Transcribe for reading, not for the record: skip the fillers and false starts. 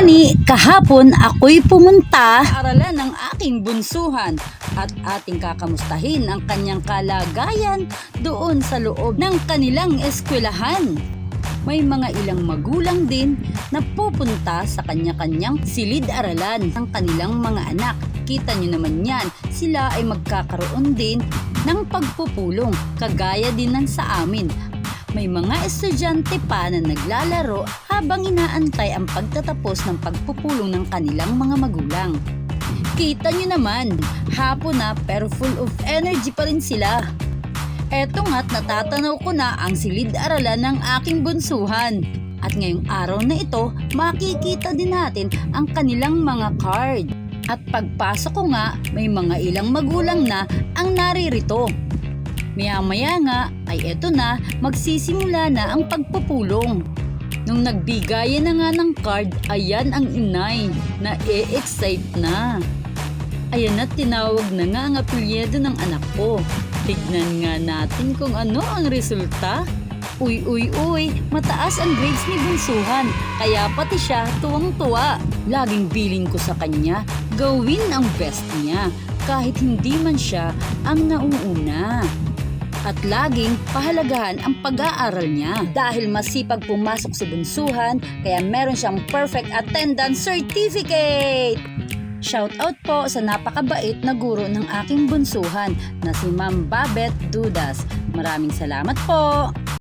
Gani, kahapon ako'y pumunta sa aralan ng aking bunsuhan at ating kakamustahin ang kanyang kalagayan doon sa loob ng kanilang eskwelahan. May mga ilang magulang din na pupunta sa kanya-kanyang silid-aralan ng kanilang mga anak. Kita nyo naman yan, sila ay magkakaroon din ng pagpupulong, kagaya din ng sa amin. May mga estudyante pa na naglalaro habang inaantay ang pagtatapos ng pagpupulong ng kanilang mga magulang. Kita nyo naman, hapon na pero full of energy pa rin sila. Eto nga't natatanaw ko na ang silid-aralan ng aking bunsuhan. At ngayong araw na ito, makikita din natin ang kanilang mga card. At pagpasok ko nga, may mga ilang magulang na ang naririto. Maya-maya nga ay eto na, magsisimula na ang pagpupulong. Nung nagbigayan na nga ng card, ayan ang inay na e-excite na. Ayan na, tinawag na nga ang apelyido ng anak ko. Tignan nga natin kung ano ang resulta. Uy, mataas ang grades ni bunsuhan, kaya pati siya tuwang-tuwa. Laging bilin ko sa kanya, gawin ang best niya, kahit hindi man siya ang nauuna. At laging pahalagahan ang pag-aaral niya. Dahil masipag pumasok si bunsuhan, kaya meron siyang perfect attendance certificate! Shoutout po sa napakabait na guro ng aking bunsuhan na si Ma'am Babet Dudas. Maraming salamat po!